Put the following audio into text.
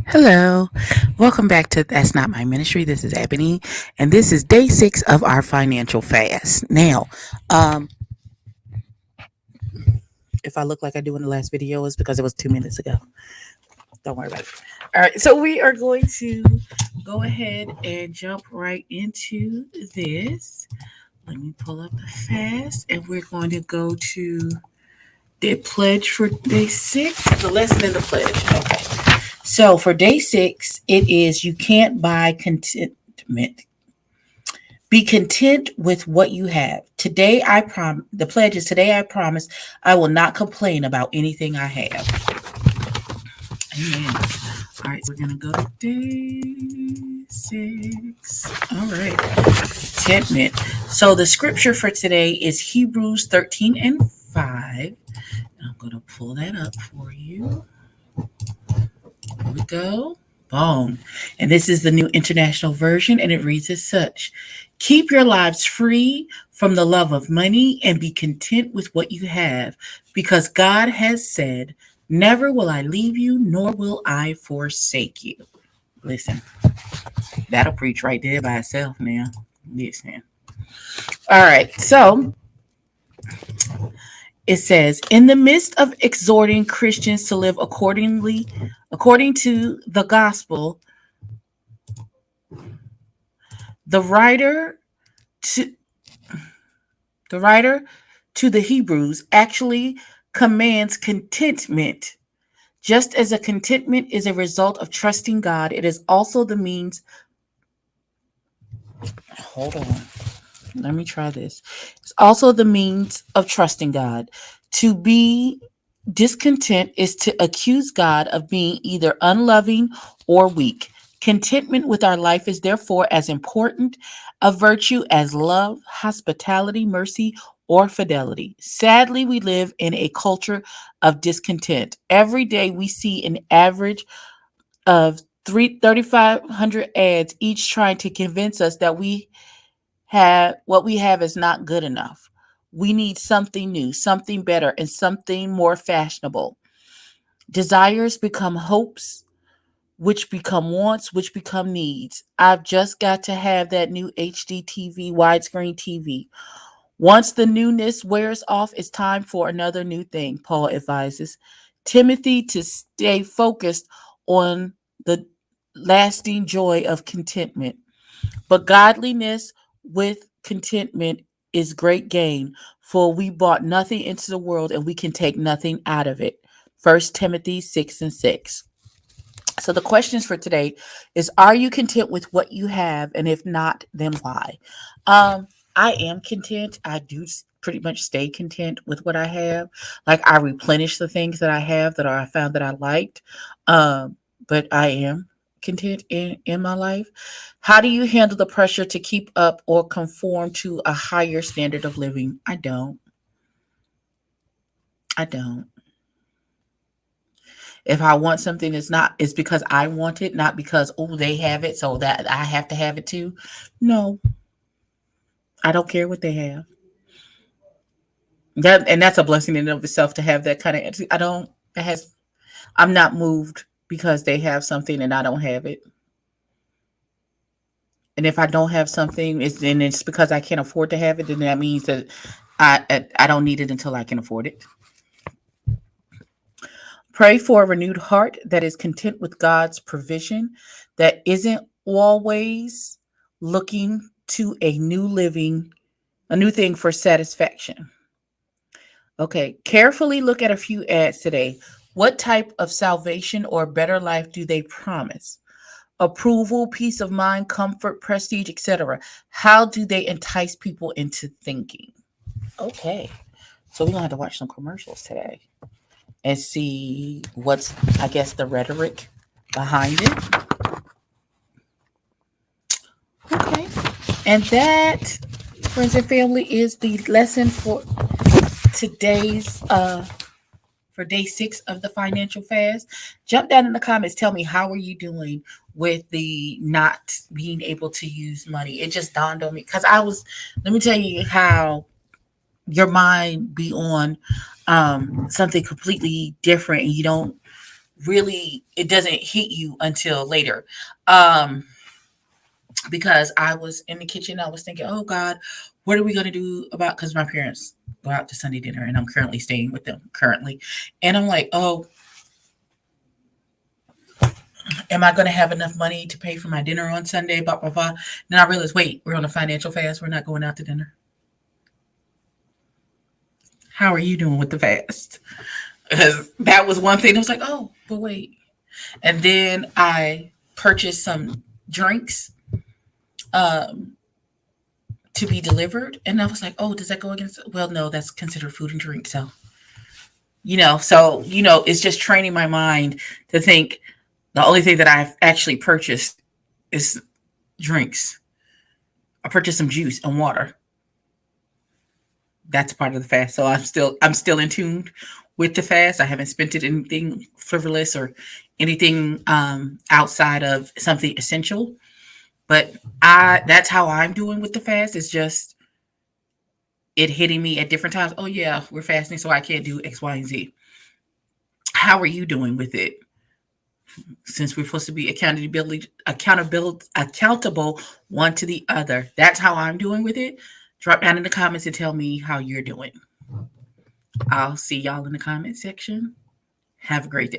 Hello, welcome back to That's Not My Ministry. This is Ebony, and this is day 6 of our financial fast. Now, um, if I look like I do in the last video, it's because it was 2 minutes ago. Don't worry about it. All right, so we are going to go ahead and jump right into this. Let me pull up the fast, and we're going to go to the pledge for day 6, the lesson in the pledge. Okay. So for day 6, it is you can't buy contentment. Be content with what you have. Today I prom the pledge is today I promise I will not complain about anything I have. Amen. All right, so we're gonna go to day 6. All right. Contentment. So the scripture for today is Hebrews 13 and 5. I'm gonna pull that up for you. Here we go. Boom. And this is the New International Version, and it reads as such: Keep your lives free from the love of money and be content with what you have, because God has said, Never will I leave you, nor will I forsake you. Listen, that'll preach right there by itself now. Listen. All right. So it says, in the midst of exhorting Christians to live according to the gospel, the writer to the writer to the Hebrews actually commands contentment. Just as a contentment is a result of trusting God, it is also the means. Hold on. Let me try this. It's also the means of trusting God. To be discontent is to accuse God of being either unloving or weak. Contentment with our life is therefore as important a virtue as love, hospitality, mercy, or fidelity. Sadly, we live in a culture of discontent. Every day we see an average of 3,500 ads, each trying to convince us that what we have is not good enough. We need something new, something better, and something more fashionable. Desires become hopes, which become wants, which become needs. I've just got to have that new HD TV, widescreen TV. Once the newness wears off, it's time for another new thing, Paul advises Timothy to stay focused on the lasting joy of contentment. But godliness with contentment is great gain, for we brought nothing into the world and we can take nothing out of it. 1 Timothy 6 and 6. So the questions for today is, are you content with what you have? And if not, then why? I am content. I do pretty much stay content with what I have. Like, I replenish the things that I have that I found that I liked. But I am content in my life. How do you handle the pressure to keep up or conform to a higher standard of living? I don't. I don't. If I want something, it's because I want it, not because, oh, they have it, so that I have to have it too. No, I don't care what they have. That's a blessing in and of itself to have that kind of. I don't. It has. I'm not moved because they have something and I don't have it. And if I don't have something, it's because I can't afford to have it. Then that means that I don't need it until I can afford it. Pray for a renewed heart that is content with God's provision, that isn't always looking to a new thing for satisfaction. Okay, carefully look at a few ads today. What type of salvation or better life do they promise? Approval, peace of mind, comfort, prestige, etc. How do they entice people into thinking? Okay, so we're going to have to watch some commercials today and see what's, I guess, the rhetoric behind it. Okay. And that, friends and family, is the lesson today's for day 6 of the financial fast. Jump down in the comments, tell me, how are you doing with the not being able to use money? It just dawned on me because let me tell you how your mind be on something completely different, and you don't really, it doesn't hit you until later. Um, because I was in the kitchen, I was thinking, oh God, what are we going to do about, because my parents go out to Sunday dinner and I'm currently staying with them currently. And I'm like, oh, am I going to have enough money to pay for my dinner on Sunday? Blah, blah, blah. Then I realized, wait, we're on a financial fast. We're not going out to dinner. How are you doing with the fast? Because that was one thing. I was like, oh, but wait. And then I purchased some drinks um, to be delivered. And I was like, oh, does that go against? Well, no, that's considered food and drink. So, it's just training my mind to think the only thing that I've actually purchased is drinks. I purchased some juice and water. That's part of the fast. So I'm still in tune with the fast. I haven't spent it anything frivolous or anything outside of something essential. But I that's how I'm doing with the fast. It's just it hitting me at different times. Oh yeah, we're fasting, so I can't do X, Y, and Z. How are you doing with it? Since we're supposed to be accountable one to the other. That's how I'm doing with it. Drop down in the comments and tell me how you're doing. I'll see y'all in the comment section. Have a great day.